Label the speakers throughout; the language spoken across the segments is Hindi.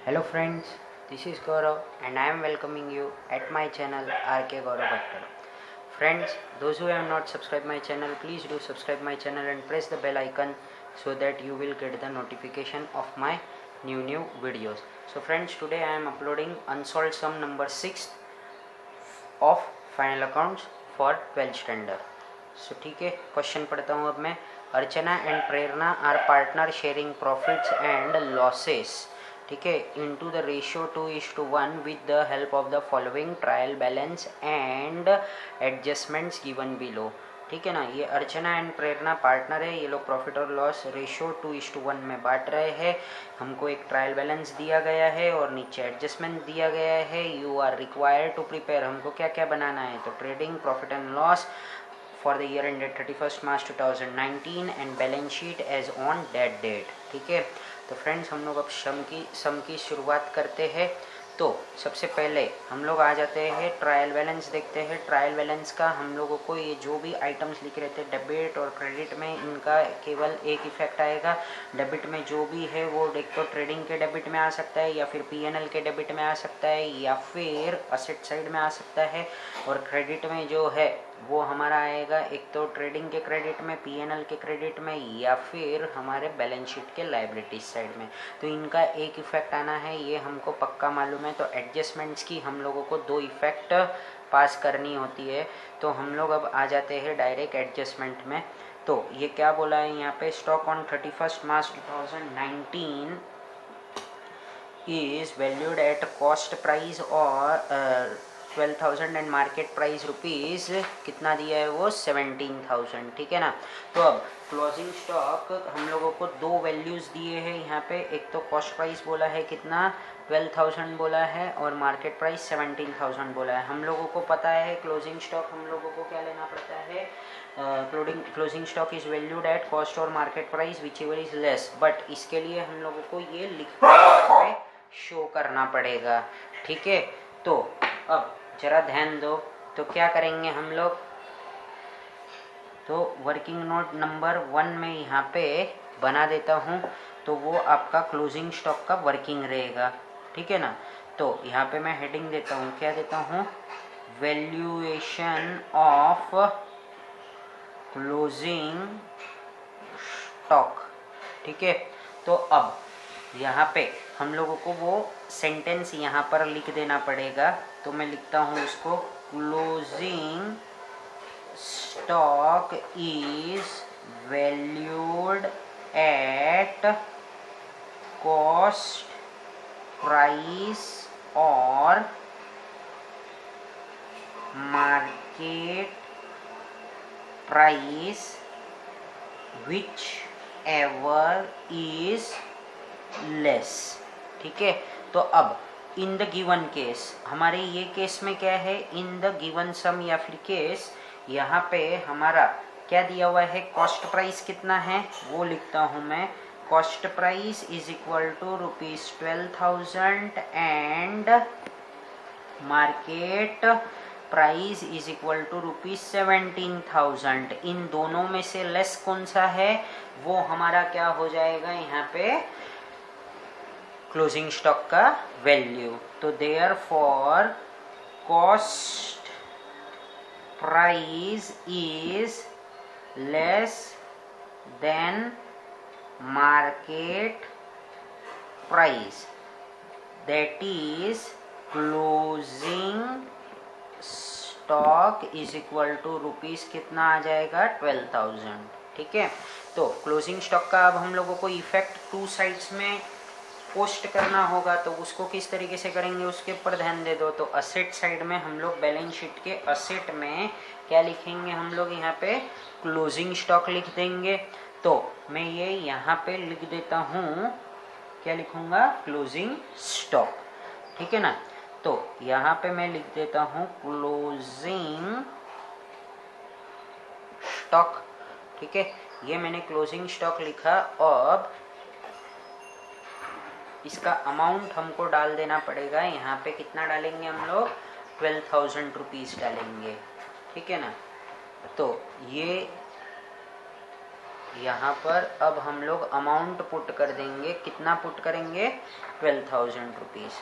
Speaker 1: Hello friends, this is Gaurav and I am welcoming you at my channel RK Gaurav Bhattal. Friends, those who have not subscribed my channel, please do subscribe my channel and press the bell icon so that you will get the notification of my new videos. So friends, today I am uploading unsolved sum number 6 of final accounts for 12th standard. So ठीक है, क्वेश्चन पढ़ता हूँ अब मैं. Archana and Prerna are partner sharing profits and losses, ठीक है, into the ratio 2:1 with the help of the following trial balance and adjustments given below. ठीक है ना, ये अर्चना एंड प्रेरणा पार्टनर है, ये लोग प्रॉफिट और लॉस रेशियो 2:1 में बांट रहे हैं. हमको एक ट्रायल बैलेंस दिया गया है और नीचे एडजस्टमेंट दिया गया है. You are required to prepare, हमको क्या क्या बनाना है, तो trading profit and loss for the year ended 31st March 2019 and balance sheet as on that date. ठीक है, तो फ्रेंड्स हम लोग अब सम की शुरुआत करते हैं. तो सबसे पहले हम लोग आ जाते हैं ट्रायल बैलेंस देखते हैं. ट्रायल बैलेंस का हम लोगों को ये जो भी आइटम्स लिख रहे थे डेबिट और क्रेडिट में, इनका केवल एक इफेक्ट आएगा. डेबिट में जो भी है वो एक तो ट्रेडिंग के डेबिट में आ सकता है या फिर पीएनएल के डेबिट में आ सकता है या फिर असेट साइड में आ सकता है. और क्रेडिट में जो है वो हमारा आएगा एक तो ट्रेडिंग के क्रेडिट में, पीएनएल के क्रेडिट में या फिर हमारे बैलेंस शीट के लायबिलिटीज साइड में. तो इनका एक इफेक्ट आना है, ये हमको पक्का मालूम है. तो एडजस्टमेंट्स की हम लोगों को 2 इफेक्ट पास करनी होती है. तो हम लोग अब आ जाते हैं डायरेक्ट एडजस्टमेंट में. तो ये क्या बोला है यहाँ पे, stock on 31st March 2019 is valued at cost price और 12,000 एंड मार्केट प्राइस रुपीज़ कितना दिया है वो 17,000. ठीक है ना. तो अब क्लोजिंग स्टॉक हम लोगों को 2 वैल्यूज़ दिए हैं यहाँ पे. एक तो कॉस्ट प्राइस बोला है कितना 12,000 बोला है और मार्केट प्राइस 17,000 बोला है. हम लोगों को पता है क्लोजिंग स्टॉक हम लोगों को क्या लेना पड़ता है, closing stock is valued at cost और market price whichever is less. But इसके लिए हम लोगों को ये लिख के शो करना पड़ेगा. ठीक है, तो अब जरा ध्यान दो. तो क्या करेंगे हम लोग, तो वर्किंग नोट नंबर 1 में यहाँ पे बना देता हूँ. तो वो आपका क्लोजिंग स्टॉक का वर्किंग रहेगा. ठीक है ना. तो यहाँ पे मैं हेडिंग देता हूँ, क्या देता हूँ, वैल्यूएशन ऑफ क्लोजिंग स्टॉक. ठीक है, तो अब यहाँ पे हम लोगों को वो सेंटेंस यहाँ पर लिख देना पड़ेगा. तो मैं लिखता हूँ उसको, closing stock is valued at cost price और market price whichever is less. ठीक है, तो अब इन द गिवन केस, हमारे ये केस में क्या है, इन द गिवन सम या फिर केस, यहाँ पे हमारा क्या दिया हुआ है, कॉस्ट प्राइस कितना है वो लिखता हूँ मैं. Cost price is equal to ₹12,000 and market price is equal to ₹17,000. इन दोनों में से लेस कौन सा है, वो हमारा क्या हो जाएगा यहाँ पे, क्लोजिंग स्टॉक का वैल्यू. तो therefore cost price is less than market price, that is closing stock is equal to rupees कितना आ जाएगा 12,000. ठीक है, तो क्लोजिंग स्टॉक का अब हम लोगों को इफेक्ट 2 साइड्स में पोस्ट करना होगा. तो उसको किस तरीके से करेंगे उसके ऊपर ध्यान दे दो. तो असेट साइड में हम लोग बैलेंस शीट के असेट में क्या लिखेंगे, हम लोग यहाँ पे क्लोजिंग स्टॉक लिख देंगे. तो मैं ये यहाँ पे लिख देता हूँ, क्या लिखूँगा, क्लोजिंग स्टॉक. ठीक है ना. तो यहाँ पे मैं लिख देता हूँ क्लोजिंग स्टॉक. ठीक है, ये मैंने क्लोजिंग स्टॉक लिखा. अब इसका अमाउंट हमको डाल देना पड़ेगा. यहाँ पे कितना डालेंगे हम लोग, 12,000 रुपीज़ डालेंगे. ठीक है ना. तो ये यहाँ पर अब हम लोग अमाउंट पुट कर देंगे। कितना पुट करेंगे? 12,000 रुपीज़।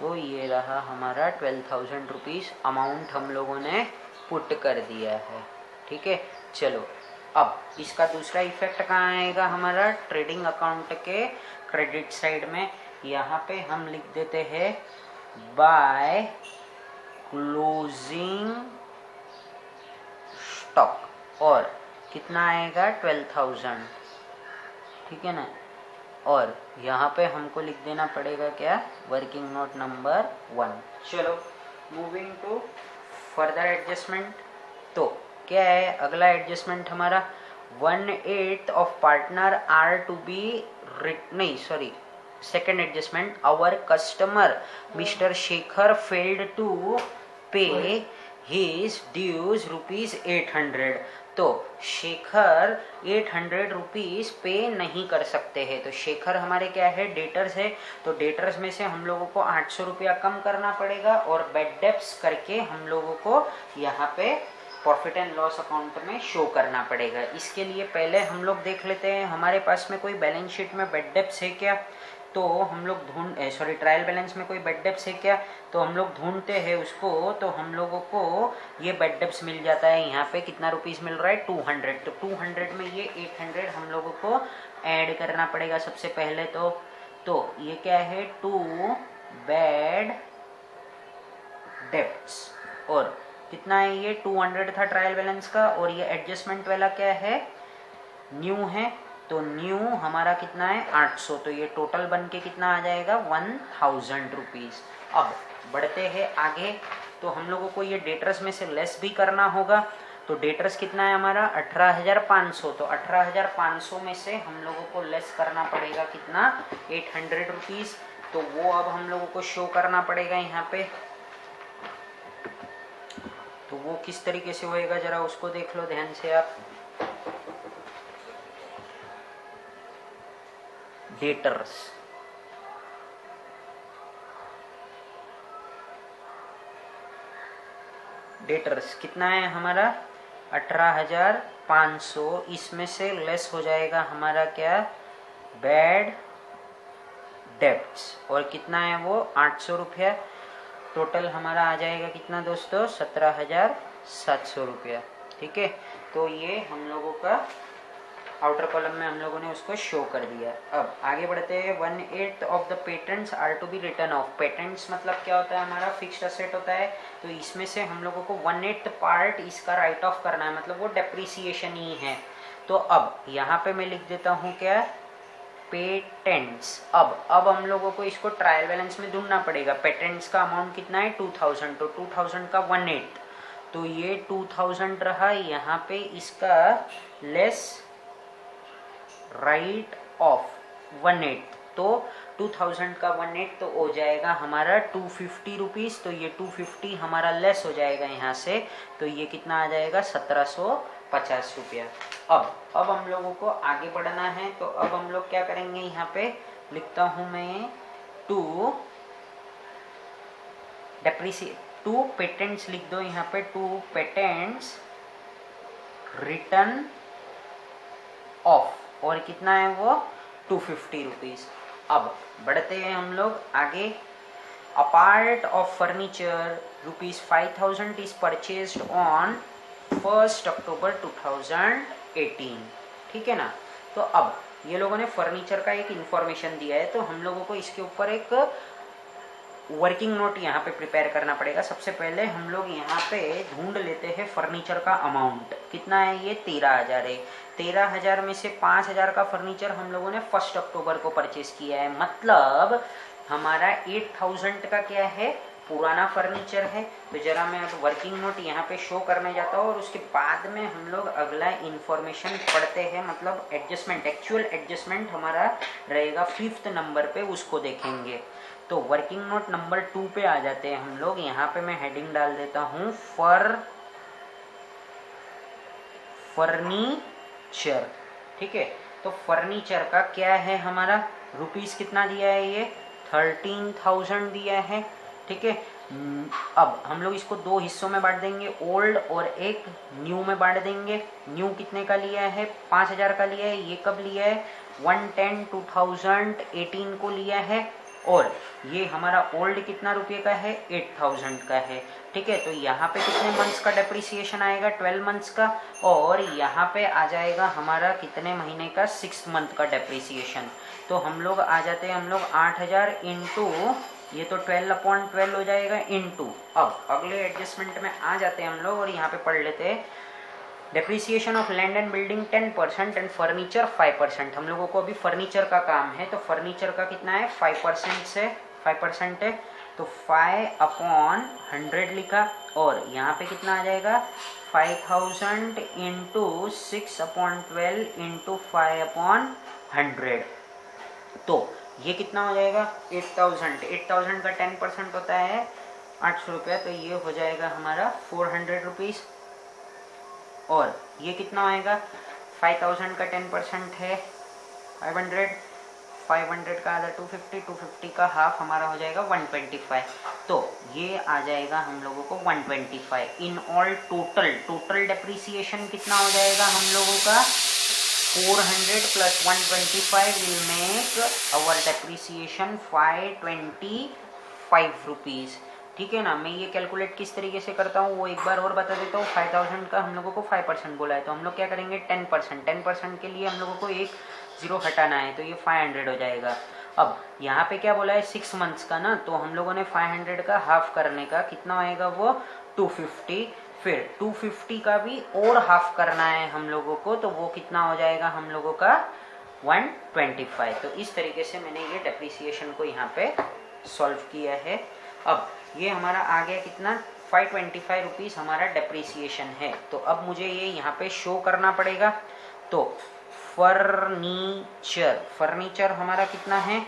Speaker 1: तो ये रहा हमारा 12,000 रुपीज़ अमाउंट हम लोगों ने पुट कर दिया है। ठीक है, चलो अब इसका दूसरा इफेक्ट कहाँ आएगा? हमारा ट्रेडिंग अकाउंट के क्रेडिट साइड में। यहाँ पे हम लिख देते हैं बाय क्लोजिंग स्टॉक, और कितना आएगा? 12,000। ठीक है ना, और यहाँ पे हमको लिख देना पड़ेगा क्या? Working note number 1। चलो मूविंग टू फर्दर एडजस्टमेंट। तो क्या है अगला एडजस्टमेंट हमारा? 1/8 of partner are to be नहीं sorry, second adjustment, our customer mister Shekhar failed to pay his dues ₹800। तो शेखर 800 रुपीज़ पे नहीं कर सकते हैं। तो शेखर हमारे क्या है? डेटर्स है। तो डेटर्स में से हम लोगों को 800 रुपया कम करना पड़ेगा और बैड डेब्ट्स करके हम लोगों को यहाँ पे प्रॉफिट एंड लॉस अकाउंट में शो करना पड़ेगा। इसके लिए पहले हम लोग देख लेते हैं हमारे पास में कोई बैलेंस शीट में बैड डेब्ट्स है क्या। तो हम लोग ट्रायल बैलेंस में कोई बैड डेब्ट्स है क्या, तो हम लोग ढूंढते हैं उसको। तो हम लोगों को ये बैड डेब्ट्स मिल जाता है। यहाँ पे कितना रुपीस मिल रहा है? 200। तो 200 में ये 800 हम लोगों को ऐड करना पड़ेगा सबसे पहले। तो ये क्या है? 2 बैड डेब्ट्स। और कितना है ये? 200 था ट्रायल बैलेंस का, और ये एडजस्टमेंट वाला क्या है? न्यू है। तो न्यू हमारा कितना है? 800। तो ये टोटल बन के कितना आ जाएगा? 1000 रुपीज़। अब बढ़ते हैं आगे। तो हम लोगों को ये डेटर्स में से लेस भी करना होगा। तो डेटर्स कितना है हमारा? 18,500। तो 18,500 में से हम लोगों को लेस करना पड़ेगा कितना? 800 रुपीज़। तो वो अब हम लोगों को शो करना पड़ेगा यहाँ पे। तो वो किस तरीके से होएगा जरा उसको देख लो ध्यान से आप। डेटर्स कितना है हमारा? 18,500। इसमें से लेस हो जाएगा हमारा क्या? Bad debts. और कितना है वो? 800 रुपया। टोटल हमारा आ जाएगा कितना दोस्तों? 17,700 रुपया। ठीक है, तो ये हम लोगों का आउटर कॉलम में हम लोगों ने उसको शो कर दिया। अब आगे बढ़ते हैं। 1/8 of the patents are to be written off. Patents मतलब क्या होता है? हमारा फिक्स्ड असेट होता है। तो इसमें से हम लोगों को 1/8 पार्ट इसका राइट ऑफ करना है, मतलब वो डेप्रिसिएशन ही है। तो अब यहाँ पे मैं लिख देता हूँ क्या? पेटेंट्स। अब हम लोगों को इसको ट्रायल बैलेंस में ढूंढना पड़ेगा। पेटेंट्स का अमाउंट कितना है? 2000। तो 2000 का 1/8, तो ये 2000 रहा। यहाँ पे इसका लेस राइट ऑफ 1/8, तो 2000 का 1/8 तो हो जाएगा हमारा 250 रुपीज़। तो ये 250 हमारा लेस हो जाएगा यहाँ से। तो ये कितना आ जाएगा? 1750 रुपया। अब हम लोगों को आगे बढ़ना है। तो अब हम लोग क्या करेंगे? यहाँ पे लिखता हूँ मैं 2 पेटेंट्स लिख दो यहाँ पे। 2 पेटेंट्स रिटर्न ऑफ, और कितना है वो? 250 रुपीज़। अब बढ़ते हैं हम लोग आगे। A part of furniture ₹5,000 is purchased on 1 अक्टूबर 2018। ठीक है ना। तो अब ये लोगों ने फर्नीचर का एक इंफॉर्मेशन दिया है। तो हम लोगों को इसके ऊपर एक वर्किंग नोट यहाँ पे प्रिपेयर करना पड़ेगा। सबसे पहले हम लोग यहाँ पे ढूंढ लेते हैं फर्नीचर का अमाउंट कितना है। ये 13,000 है। 13,000 में से 5,000 का फर्नीचर हम लोगों ने 1 अक्टूबर को परचेज किया है। मतलब हमारा 8,000 का क्या है? पुराना फर्नीचर है। तो जरा मैं अब वर्किंग नोट यहाँ पे शो करने जाता हूँ, और उसके बाद में हम लोग अगला इंफॉर्मेशन पढ़ते हैं। मतलब एडजस्टमेंट, एक्चुअल एडजस्टमेंट हमारा रहेगा 5th नंबर पे, उसको देखेंगे। तो वर्किंग नोट नंबर 2 पे आ जाते हैं हम लोग। यहाँ पे मैं हेडिंग डाल देता हूँ फर्नीचर। ठीक है, तो फर्नीचर का क्या है हमारा? रुपीस कितना दिया है? ये 13,000 दिया है। ठीक है, अब हम लोग इसको दो हिस्सों में बांट देंगे, ओल्ड और एक न्यू में बांट देंगे। न्यू कितने का लिया है? 5000 का लिया है। ये कब लिया है? 1/10/2018 को लिया है। और ये हमारा ओल्ड कितना रुपये का है? 8000 का है। ठीक है, तो यहाँ पे कितने मंथ्स का डेप्रिसिएशन आएगा? 12 मंथ्स का। और यहाँ पे आ जाएगा हमारा कितने महीने का? 6 मंथ का डेप्रिसिएशन। तो हम लोग आ जाते हैं, हम लोग 8000 इंटू ये तो 12/12 हो जाएगा इंटू। अब अगले एडजस्टमेंट में आ जाते हैं हम लोग और यहाँ पे पढ़ लेते हैं depreciation of land and building 10% and furniture 5%। हम लोगों को अभी फर्नीचर का काम है, तो फर्नीचर का कितना है? 5% से 5% है, तो 5/100 लिखा। और यहाँ पे कितना आ जाएगा? 5000 इंटू 6/12 इंटू 5/100। तो ये कितना हो जाएगा? 8000। 8000 का 10% होता है 800 रुपया, तो ये हो जाएगा हमारा 400 रुपीज़। और ये कितना आएगा? 5000 का 10% है 500, 500 का आधा 250, 250 का हाफ हमारा हो जाएगा 125। तो ये आ जाएगा हम लोगों को 125। इन ऑल टोटल डेप्रिसिएशन कितना हो जाएगा हम लोगों का? 400 plus 125 will make our depreciation 525 rupees. ठीक है ना। मैं ये कैलकुलेट किस तरीके से करता हूँ वो एक बार और बता देता हूँ। 5000 का हम लोगों को 5% बोला है, तो हम लोग क्या करेंगे? 10% के लिए हम लोगों को एक जीरो हटाना है, तो ये 500 हो जाएगा। अब यहाँ पे क्या बोला है? 6 मंथ्स का ना, तो हम लोगों ने 500 का हाफ करने का कितना आएगा? वो 250। फिर 250 का भी और हाफ करना है हम लोगों को, तो वो कितना हो जाएगा हम लोगों का? 125। तो इस तरीके से मैंने ये डेप्रिसिएशन को यहाँ पे सॉल्व किया है। अब ये हमारा आ गया कितना? 525 रुपीज़ हमारा डेप्रिसिएशन है। तो अब मुझे ये यहाँ पे शो करना पड़ेगा। तो फर्नीचर हमारा कितना है?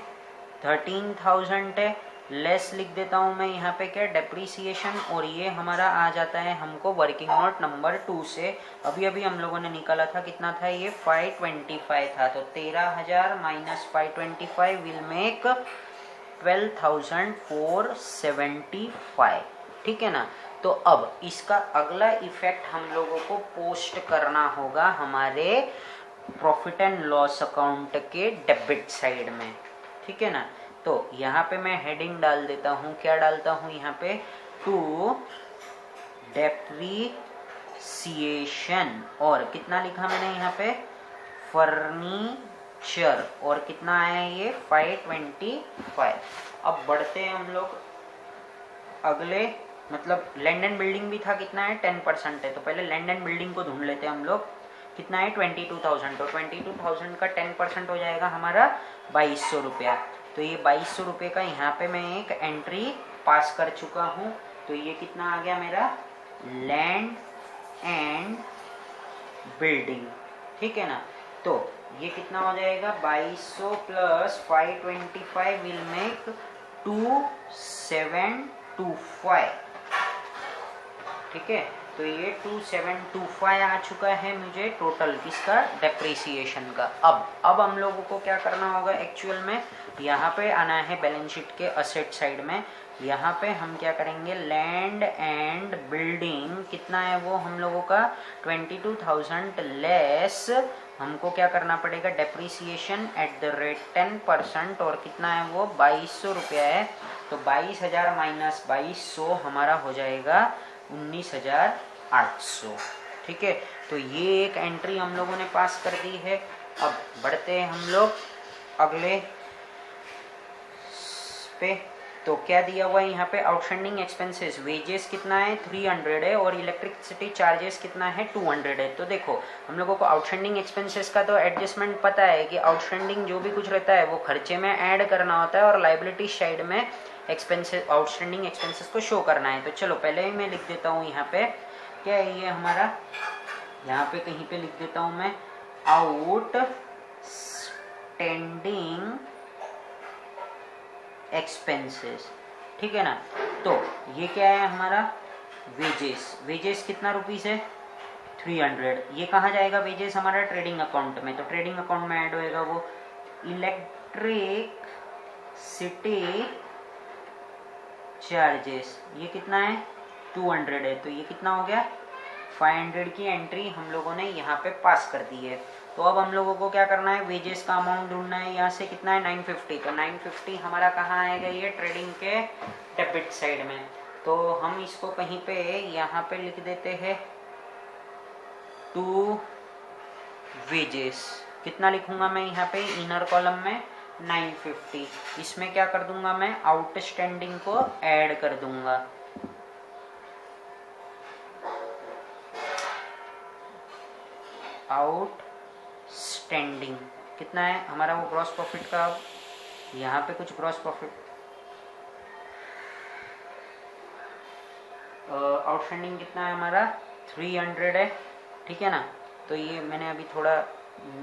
Speaker 1: 13000 है। लेस लिख देता हूँ मैं यहाँ पे क्या? डेप्रिसिएशन। और ये हमारा आ जाता है हमको वर्किंग नोट नंबर 2 से। अभी अभी हम लोगों ने निकाला था, कितना था ये? 525 था। तो 13000 माइनस 525 विल मेक 12475। ठीक है ना। तो अब इसका अगला इफेक्ट हम लोगों को पोस्ट करना होगा हमारे प्रॉफिट एंड लॉस अकाउंट के डेबिट साइड में। ठीक है ना। तो यहाँ पे मैं हेडिंग डाल देता हूँ। क्या डालता हूँ यहाँ पे? To depreciation. और कितना लिखा मैंने यहाँ पे? फर्नीचर। और कितना आया ये? 525। अब बढ़ते हैं हम लोग अगले, मतलब लैंड एंड बिल्डिंग भी था, कितना है? 10% है। तो पहले लैंड एंड बिल्डिंग को ढूंढ लेते हैं हम लोग। कितना है? 22,000। तो 22,000 का 10% हो जाएगा हमारा 2200 रुपया। तो ये 2200 रुपये का यहाँ पे मैं एक एंट्री पास कर चुका हूँ। तो ये कितना आ गया मेरा? Land and building. ठीक है ना। तो ये कितना हो जाएगा? 2200 प्लस 525 विल मेक 2725। ठीक है। तो ये 2725 आ चुका है मुझे टोटल किसका? डेप्रिसिएशन का। अब हम लोगों को क्या करना होगा एक्चुअल में? यहाँ पे आना है बैलेंस शीट के असेट साइड में। यहाँ पे हम क्या करेंगे? लैंड एंड बिल्डिंग कितना है वो हम लोगों का? 22,000 लेस हमको क्या करना पड़ेगा? Depreciation at the rate 10%। और कितना है वो? 2200 रुपया है। तो 22,000 माइनस 2200 हमारा हो जाएगा 19,800। ठीक है। तो ये एक एंट्री हम लोगों ने पास कर दी है। अब बढ़ते हैं हम लोग अगले पे। तो क्या दिया हुआ है यहाँ पे? Outstanding expenses. वेजेस कितना है? 300 है। और इलेक्ट्रिसिटी चार्जेस कितना है? 200 है। तो देखो हम लोगों को आउटस्टैंडिंग एक्सपेंसेस का तो एडजस्टमेंट पता है कि आउटस्टैंडिंग जो भी कुछ रहता है वो खर्चे में ऐड करना होता है और लाइबिलिटी साइड में एक्सपेंसेस, आउटस्टैंडिंग एक्सपेंसेस को शो करना है। तो चलो पहले ही मैं लिख देता हूँ यहाँ पे क्या है ये हमारा, यहाँ पे कहीं पे लिख देता हूँ मैं आउटस्टैंडिंग एक्सपेंसेस। ठीक है ना। तो ये क्या है हमारा? वेजेस कितना रुपीस है? 300। ये कहाँ जाएगा वेजेस? हमारा ट्रेडिंग अकाउंट में। तो ट्रेडिंग अकाउंट में ऐड होएगा वो इलेक्ट्रिसिटी चार्जेस, ये कितना है 200 है, तो ये कितना हो गया 500 की एंट्री हम लोगों ने यहाँ पे पास कर दी है। तो अब हम लोगों को क्या करना है, वेजेस का अमाउंट ढूंढना है। यहाँ से कितना है 950, तो 950 हमारा कहाँ आएगा, ये ट्रेडिंग के डेबिट साइड में। तो हम इसको कहीं पे यहाँ पे लिख देते हैं टू वेजेस। कितना लिखूंगा मैं यहाँ पे इनर कॉलम में 950, इसमें क्या कर दूंगा मैं आउटस्टैंडिंग को ऐड कर दूंगा। आउटस्टैंडिंग कितना है हमारा वो ग्रॉस प्रॉफिट का, यहाँ पे कुछ ग्रॉस प्रॉफिट आउटस्टैंडिंग कितना है हमारा 300 है, ठीक है ना। तो ये मैंने अभी थोड़ा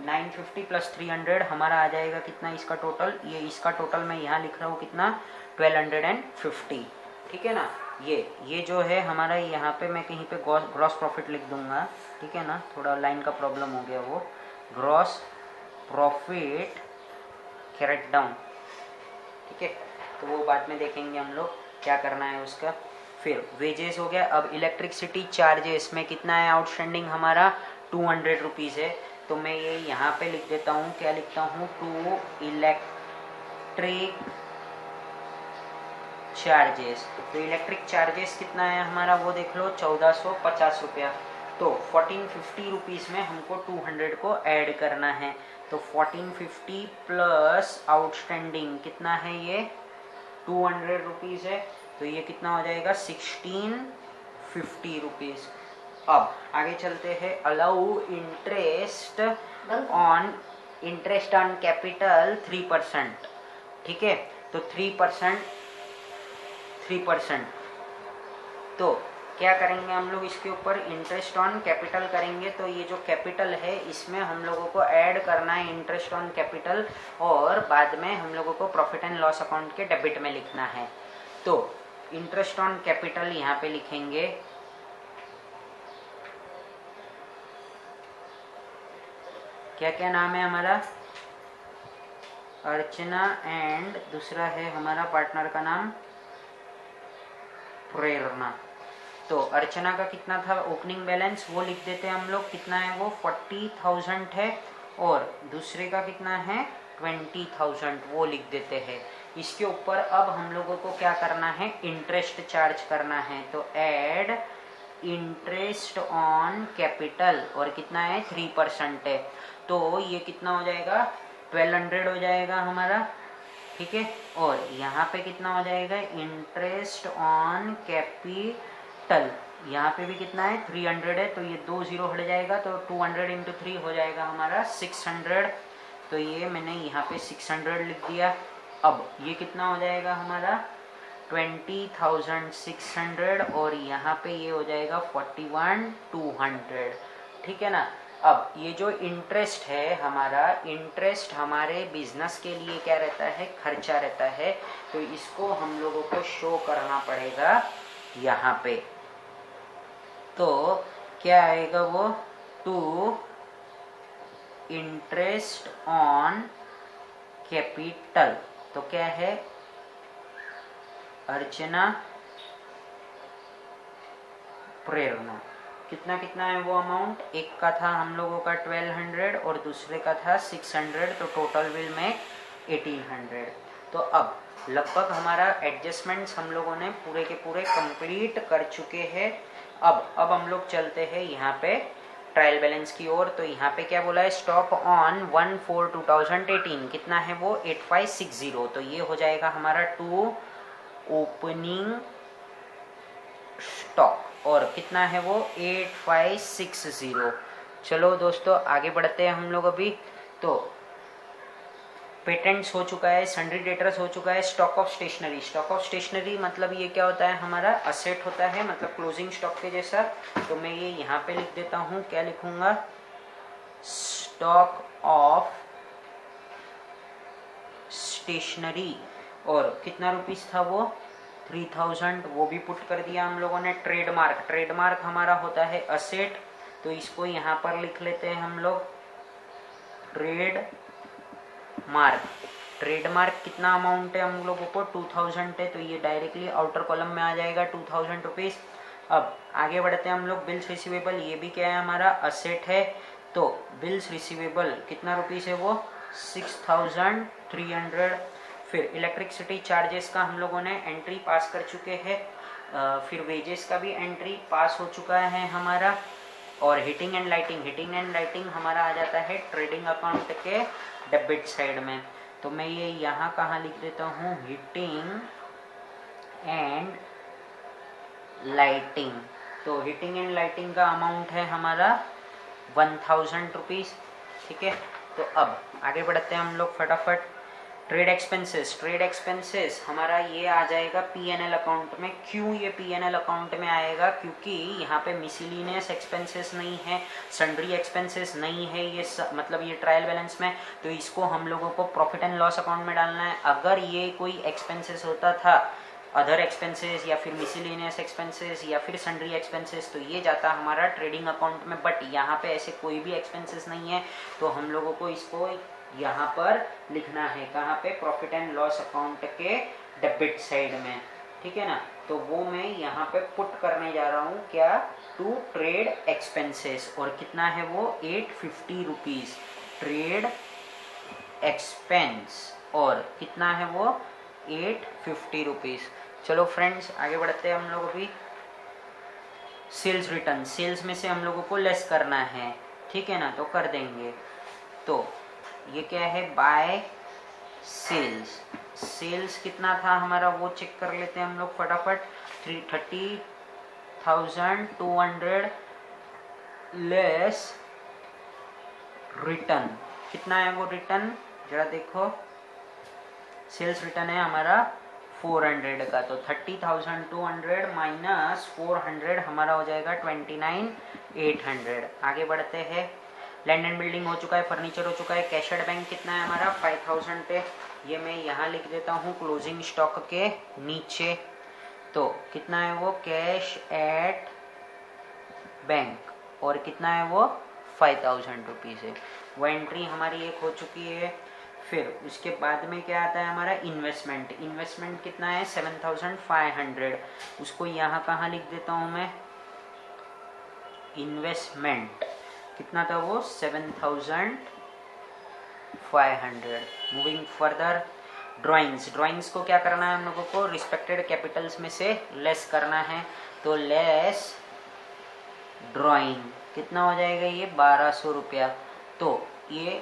Speaker 1: 950 प्लस 300 हमारा आ जाएगा कितना इसका टोटल, ये इसका टोटल मैं यहाँ लिख रहा हूँ कितना 1250, ठीक है ना। ये जो है हमारा यहाँ पे मैं कहीं पे ग्रॉस प्रॉफिट लिख दूंगा, ठीक है ना, थोड़ा लाइन का प्रॉब्लम हो गया, वो ग्रॉस प्रॉफिट कैरेट डाउन, ठीक है। तो वो बाद में देखेंगे हम लोग क्या करना है उसका। फिर वेजेस हो गया। अब इलेक्ट्रिसिटी चार्जेस में कितना है आउटस्टैंडिंग हमारा 200 रुपीज़ है। तो मैं ये यहाँ पे लिख देता हूँ, क्या लिखता हूँ, टू इलेक्ट्रिक चार्जेस। तो इलेक्ट्रिक चार्जेस कितना है हमारा वो देख लो 1450 रुपया। तो 1450 रुपीज़ में हमको 200 को ऐड करना है। तो 1450 प्लस आउटस्टैंडिंग कितना है, ये 200 रुपीज़ है, तो ये कितना हो जाएगा 1650 रुपीज़। अब आगे चलते हैं। अलाउ इंटरेस्ट ऑन कैपिटल 3%, ठीक है। तो 3%, तो क्या करेंगे हम लोग इसके ऊपर इंटरेस्ट ऑन कैपिटल करेंगे। तो ये जो कैपिटल है इसमें हम लोगों को ऐड करना है इंटरेस्ट ऑन कैपिटल, और बाद में हम लोगों को प्रॉफिट एंड लॉस अकाउंट के डेबिट में लिखना है। तो इंटरेस्ट ऑन कैपिटल यहाँ पे लिखेंगे, क्या क्या नाम है हमारा, अर्चना, एंड दूसरा है हमारा पार्टनर का नाम प्रेरणा। तो अर्चना का कितना था ओपनिंग बैलेंस वो लिख देते हैं हम लोग, कितना है वो 40,000 है, और दूसरे का कितना है 20,000 वो लिख देते हैं। इसके ऊपर अब हम लोगों को क्या करना है, इंटरेस्ट चार्ज करना है। तो ऐड इंटरेस्ट ऑन कैपिटल, और कितना है 3% है, तो ये कितना हो जाएगा 1200 हो जाएगा हमारा, ठीक है। और यहाँ पे कितना हो जाएगा इंटरेस्ट ऑन कैपिटल, यहाँ पे भी कितना है 300 है, तो ये 2 0 हट जाएगा, तो 200 इंटू 3 हो जाएगा हमारा 600। तो ये मैंने यहाँ पे 600 लिख दिया। अब ये कितना हो जाएगा हमारा 20,600, और यहाँ पे ये हो जाएगा 41,200, ठीक है ना। अब ये जो इंटरेस्ट है हमारा, इंटरेस्ट हमारे बिजनेस के लिए क्या रहता है, खर्चा रहता है, तो इसको हम लोगों को शो करना पड़ेगा यहाँ पे। तो क्या आएगा वो, टू इंटरेस्ट ऑन कैपिटल, तो क्या है अर्चना, प्रेरणा, कितना कितना है वो अमाउंट, एक का था हम लोगों का 1200 और दूसरे का था 600, तो टोटल विल मेक 1800। तो अब लगभग हमारा एडजस्टमेंट्स हम लोगों ने पूरे के पूरे कंप्लीट कर चुके हैं। अब हम लोग चलते हैं यहाँ पे ट्रायल बैलेंस की ओर। तो यहाँ पे क्या बोला है, स्टॉक ऑन 1/4/2018 कितना है वो 8560, तो ये हो जाएगा हमारा टू ओपनिंग स्टॉक, और कितना है वो 8560। चलो दोस्तों आगे बढ़ते हैं हम लोग अभी। तो पेटेंट्स हो चुका है, सन्ड्री डेटर्स हो चुका है, stock of stationery. Stock of stationery मतलब ये क्या होता है, हमारा असेट होता है, मतलब क्लोजिंग स्टॉक के जैसा। तो मैं ये यहाँ पे लिख देता हूँ, क्या लिखूंगा, स्टॉक ऑफ स्टेशनरी, और कितना रुपीस था वो 3000, वो भी पुट कर दिया हम लोगों ने। ट्रेडमार्क, ट्रेडमार्क हमारा होता है असेट, तो इसको यहाँ पर लिख लेते हैं हम लोग ट्रेड मार्क, ट्रेडमार्क कितना अमाउंट है हम लोगों को 2000 है, तो ये डायरेक्टली आउटर कॉलम में आ जाएगा 2000 रुपीज़। अब आगे बढ़ते हैं हम लोग। बिल्स रिसीवेबल, ये भी क्या है हमारा असेट है, तो बिल्स रिसीवेबल कितना रुपीज़ है वो 6300। फिर इलेक्ट्रिसिटी चार्जेस का हम लोगों ने एंट्री पास कर चुके हैं, फिर वेजेस का भी एंट्री पास हो चुका है हमारा। और हीटिंग एंड लाइटिंग हमारा आ जाता है ट्रेडिंग अकाउंट के डेबिट साइड में। तो मैं ये यहाँ कहाँ लिख देता हूँ, हीटिंग एंड लाइटिंग। तो हीटिंग एंड लाइटिंग का अमाउंट है हमारा 1000 रुपीज़, ठीक है। तो अब आगे बढ़ते हैं हम लोग फटाफट। ट्रेड एक्सपेंसेस हमारा ये आ जाएगा पीएनएल अकाउंट में। क्यों ये पीएनएल अकाउंट में आएगा, क्योंकि यहाँ पे मिसलिनियस एक्सपेंसेस नहीं है, सन्ड्री एक्सपेंसेस नहीं है, ये मतलब ये ट्रायल बैलेंस में, तो इसको हम लोगों को प्रॉफिट एंड लॉस अकाउंट में डालना है। अगर ये कोई एक्सपेंसेस होता था, अदर एक्सपेंसेस या फिर मिसलिनियस एक्सपेंसेस या फिर सन्ड्री एक्सपेंसेस, तो ये जाता हमारा ट्रेडिंग अकाउंट में। बट यहाँ पे ऐसे कोई भी एक्सपेंसेस नहीं है, तो हम लोगों को इसको यहाँ पर लिखना है, कहाँ पे, प्रॉफिट एंड लॉस अकाउंट के डेबिट साइड में, ठीक है ना। तो वो मैं यहाँ पे पुट करने जा रहा हूँ, क्या, टू ट्रेड एक्सपेंसेस। और कितना है वो 850 रुपीज़ ट्रेड एक्सपेंस, और कितना है वो 850 रुपीज़। चलो फ्रेंड्स आगे बढ़ते हैं हम लोग। अभी सेल्स रिटर्न, सेल्स में से हम लोगों को लेस करना है, ठीक है ना, तो कर देंगे। तो ये क्या है, बाय सेल्स कितना था हमारा वो चेक कर लेते हैं हम लोग फटाफट। 30,200 लेस रिटर्न, कितना है वो रिटर्न, जरा देखो। सेल्स रिटर्न है हमारा 400 का, तो 30,200 माइनस 400 हमारा हो जाएगा 29,800। आगे बढ़ते हैं। लैंड एंड बिल्डिंग हो चुका है, फर्नीचर हो चुका है। कैश एट बैंक कितना है हमारा 5000 पे, ये मैं यहाँ लिख देता हूँ क्लोजिंग स्टॉक के नीचे। तो कितना है वो कैश एट बैंक, और कितना है वो 5000 रुपीज़ है। वो एंट्री हमारी एक हो चुकी है। फिर उसके बाद में क्या आता है हमारा इन्वेस्टमेंट कितना है 7500, उसको यहाँ कहाँ लिख देता हूँ मैं, इन्वेस्टमेंट कितना था वो 7500। मूविंग फर्दर, ड्राइंग्स को क्या करना है हम लोगों को, रिस्पेक्टेड कैपिटल्स में से लेस करना है। तो लेस ड्राइंग कितना हो जाएगा ये 1200 रुपया। तो ये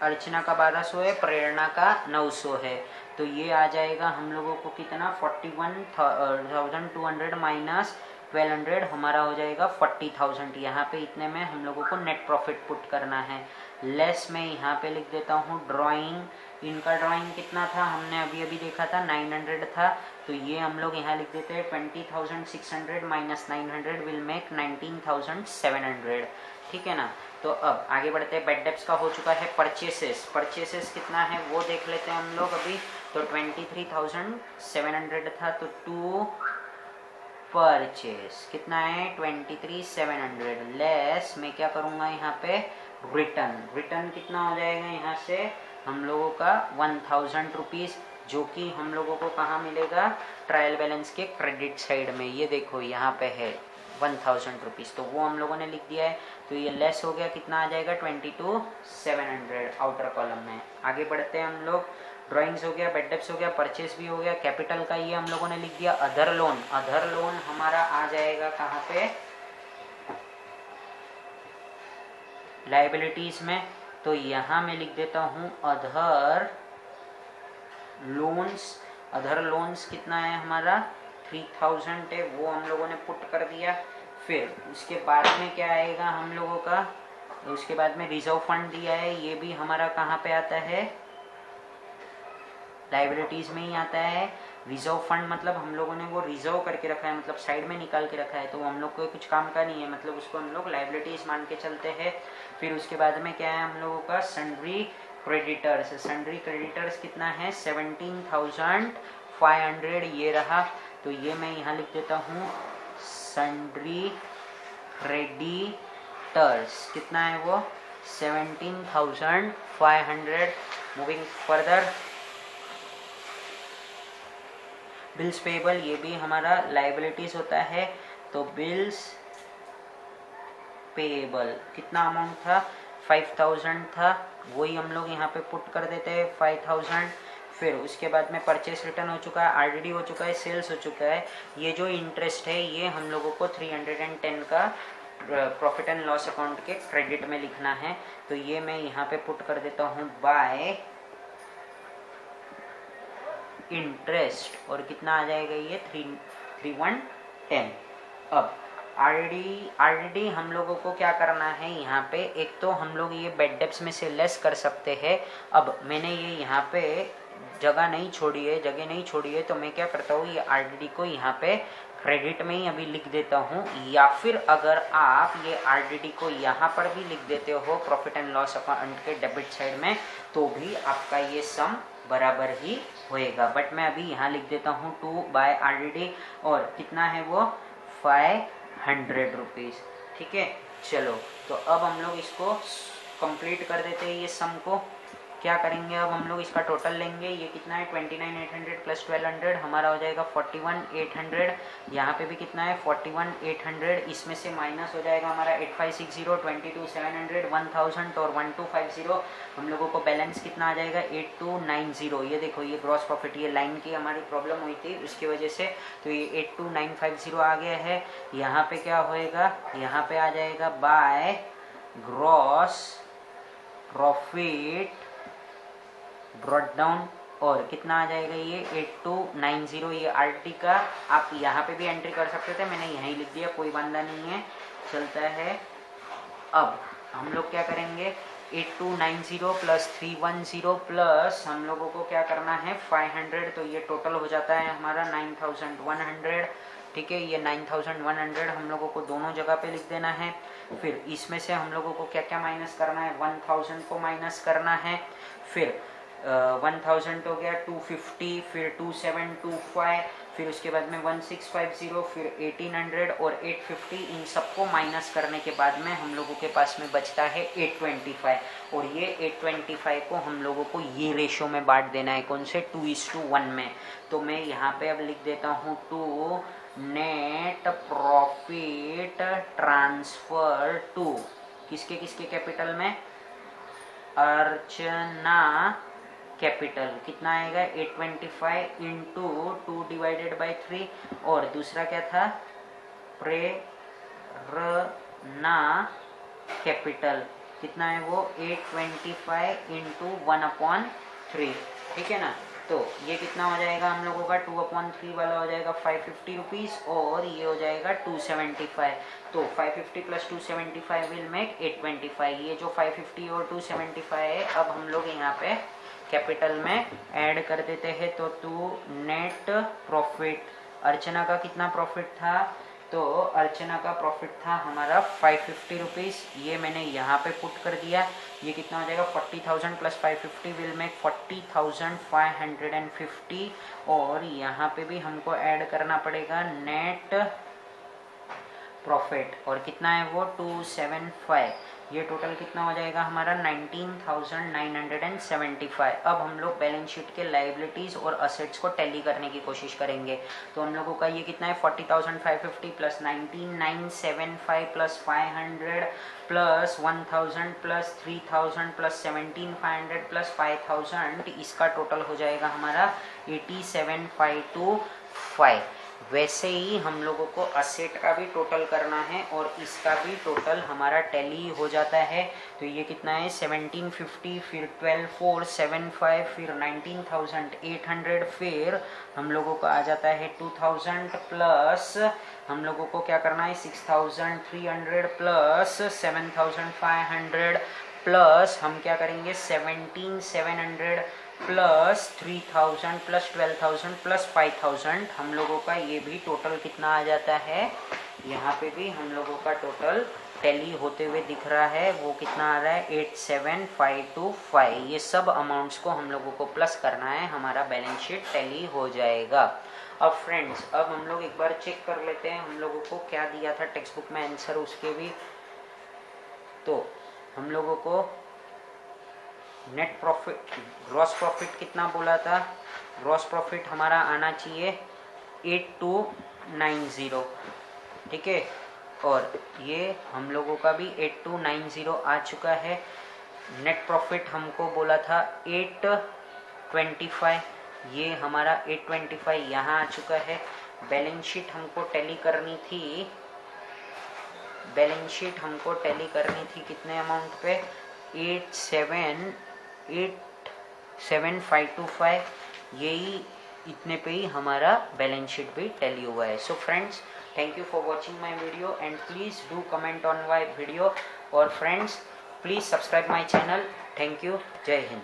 Speaker 1: अर्चना का 1200 है, प्रेरणा का 900 है, तो ये आ जाएगा हम लोगों को कितना 41,200 माइनस 1200 हमारा हो जाएगा 40,000। यहाँ पे इतने में हम लोगों को नेट प्रॉफिट पुट करना है। लेस में यहाँ पे लिख देता हूँ ड्राइंग, इनका ड्राइंग कितना था हमने अभी अभी देखा था 900 था, तो ये हम लोग यहाँ लिख देते हैं 20,600 माइनस 900 विल मेक 19,700, ठीक है ना। तो अब आगे बढ़ते हैं। बैड डेब्ट्स का हो चुका है। परचेसेस कितना है वो देख लेते हैं हम लोग अभी। तो 23,700 था, तो टू परचेस कितना है 23,700 लेस मैं क्या करूँगा यहाँ पे रिटर्न कितना हो जाएगा यहाँ से हम लोगों का 1000 रुपीज़, जो कि हम लोगों को कहाँ मिलेगा, ट्रायल बैलेंस के क्रेडिट साइड में। ये देखो यहाँ पे है 1000 रुपीज़, तो वो हम लोगों ने लिख दिया है। तो ये लेस हो गया, कितना आ जाएगा 22,700 आउटर कॉलम में। आगे बढ़ते हैं हम लोग। ड्राइंग्स हो गया, बैड डेब्ट्स हो गया, परचेस भी हो गया, कैपिटल का ये हम लोगों ने लिख दिया। अदर लोन हमारा आ जाएगा कहाँ पे, लाइबिलिटीज में। तो यहाँ मैं लिख देता हूँ अदर लोन्स कितना है हमारा 3000 है, वो हम लोगों ने पुट कर दिया। फिर उसके बाद में क्या आएगा हम लोगों का, उसके बाद में रिजर्व फंड दिया है, ये भी हमारा कहाँ पे आता है, लाइबिलिटीज में ही आता है। रिजर्व फंड मतलब हम लोगों ने वो रिजर्व करके रखा है, मतलब साइड में निकाल के रखा है, तो वो हम लोग को कुछ काम का नहीं है, मतलब उसको हम लोग लाइबिलिटीज मान के चलते हैं। फिर उसके बाद में क्या है हम लोगों का सन्ड्री क्रेडिटर्स कितना है 17,500 ये रहा। तो ये मैं यहाँ लिख देता हूँ सन्ड्री क्रेडिटर्स कितना है वो 17,500 मूविंग फर्दर, बिल्स पेबल, ये भी हमारा लाइबिलिटीज होता है। तो बिल्स पेबल कितना अमाउंट था, 5000 था, वही हम लोग यहाँ पे पुट कर देते हैं 5000। फिर उसके बाद में परचेस रिटर्न हो चुका है, आरडीडी हो चुका है, सेल्स हो चुका है। ये जो इंटरेस्ट है ये हम लोगों को 310 का प्रॉफिट एंड लॉस अकाउंट के क्रेडिट में लिखना है। तो ये मैं यहाँ पे पुट कर देता हूँ बाय इंटरेस्ट, और कितना आ जाएगा ये 3110। अब आरडीडी हम लोगों को क्या करना है यहाँ पे, एक तो हम लोग ये बेड डेप्स में से लेस कर सकते हैं। अब मैंने ये यहाँ पे जगह नहीं छोड़ी है, तो मैं क्या करता हूँ, ये आरडीडी को यहाँ पे क्रेडिट में ही अभी लिख देता हूँ, या फिर अगर आप ये आरडीडी को यहाँ पर भी लिख देते हो प्रॉफिट एंड लॉस अकाउंट के डेबिट साइड में, तो भी आपका ये सम बराबर ही होएगा। बट मैं अभी यहाँ लिख देता हूँ 2 बाय आरडीडी, और कितना है वो 500 रुपीज़। ठीक है, चलो तो अब हम लोग इसको कंप्लीट कर देते हैं। ये सम को क्या करेंगे, अब हम लोग इसका टोटल लेंगे। ये कितना है 29800 प्लस 1200, हमारा हो जाएगा 41800। यहाँ पे भी कितना है 41800, इसमें से माइनस हो जाएगा हमारा 8560, 22700, 1000 और 1250। हम लोगों को बैलेंस कितना आ जाएगा 8290। ये देखो ये ग्रॉस प्रॉफिट, ये लाइन की हमारी प्रॉब्लम हुई थी उसकी वजह से, तो ये 82950 आ गया है। यहाँ पे क्या होएगा, यहाँ पे आ जाएगा by gross profit brought down, और कितना आ जाएगा ये 8290। ये आरटी का आप यहाँ पे भी एंट्री कर सकते थे, मैंने यहीं लिख दिया, कोई वांदा नहीं है, चलता है। अब हम लोग क्या करेंगे, 8290 प्लस 310 प्लस हम लोगों को क्या करना है 500, तो ये टोटल हो जाता है हमारा 9100। ठीक है, ये 9100 हम लोगों को दोनों जगह पे लिख देना है। फिर इसमें से हम लोगों को क्या क्या माइनस करना है, 1000 को माइनस करना है। फिर 1000 हो गया, 250, फिर 2725, फिर उसके बाद में 1650, फिर 1800 और 850। इन सबको माइनस करने के बाद में हम लोगों के पास में बचता है 825, और ये 825 को हम लोगों को ये रेशो में बांट देना है, कौन से 2:1 में। तो मैं यहाँ पे अब लिख देता हूँ 2 नेट प्रॉफिट ट्रांसफर टू किसके किसके कैपिटल में, अर्चना कैपिटल। कितना आएगा 825 इंटू 2 डिवाइडेड बाई 3, और दूसरा क्या था प्रेरणा कैपिटल, कितना है वो 825 इंटू 1/3। ठीक है ना, तो ये कितना हो जाएगा हम लोगों का 2/3 वाला हो जाएगा 550 रुपीज़, और ये हो जाएगा 275। तो 550 प्लस 275 विल मेक 825। ये जो 550 और 275 है, अब हम लोग यहाँ पे कैपिटल में ऐड कर देते हैं। तो 2 नेट प्रॉफिट, अर्चना का कितना प्रॉफिट था, तो अर्चना का प्रॉफिट था हमारा 550 रुपीज़, ये मैंने यहाँ पे पुट कर दिया। ये कितना हो जाएगा 40,000 प्लस 550 विल मेक 40,550, और यहाँ पे भी हमको ऐड करना पड़ेगा नेट प्रॉफिट, और कितना है वो 275। ये टोटल कितना हो जाएगा हमारा 19,975। अब हम लोग बैलेंस शीट के लाइबिलिटीज़ और असेट्स को टैली करने की कोशिश करेंगे। तो हम लोगों का ये कितना है 40,550 plus 19,975 plus 500 plus 1000 plus 3000 plus 17,500 plus 5000, इसका टोटल हो जाएगा हमारा 87,525। वैसे ही हम लोगों को असेट का भी टोटल करना है, और इसका भी टोटल हमारा टैली हो जाता है। तो ये कितना है 1750, फिर 12,475, फिर 19,800, फिर हम लोगों को आ जाता है 2000 प्लस हम लोगों को क्या करना है 6,300 प्लस 7,500 प्लस हम क्या करेंगे 17,700 प्लस 3,000 प्लस 12,000 प्लस 5,000। हम लोगों का ये भी टोटल कितना आ जाता है, यहाँ पे भी हम लोगों का टोटल टैली होते हुए दिख रहा है, वो कितना आ रहा है 87,525। ये सब अमाउंट्स को हम लोगों को प्लस करना है, हमारा बैलेंस शीट टैली हो जाएगा। अब फ्रेंड्स, अब हम लोग एक बार चेक कर लेते हैं हम लोगों को क्या दिया था टेक्स्ट बुक में आंसर उसके भी। तो हम लोगों को नेट प्रॉफिट, ग्रॉस प्रॉफिट कितना बोला था? ग्रॉस प्रॉफिट हमारा आना चाहिए 8290, ठीक है। और ये हम लोगों का भी 8290 आ चुका है। नेट प्रॉफिट हमको बोला था 825, ये हमारा 825 यहाँ आ चुका है। बैलेंस शीट हमको टैली करनी थी, बैलेंस शीट हमको टैली करनी थी कितने अमाउंट पे? 87525, यही इतने पे ही हमारा बैलेंस शीट भी टैली हुआ है। So friends, thank you for watching my video and please do comment on my video, और friends please subscribe my channel. Thank you, जय हिंद।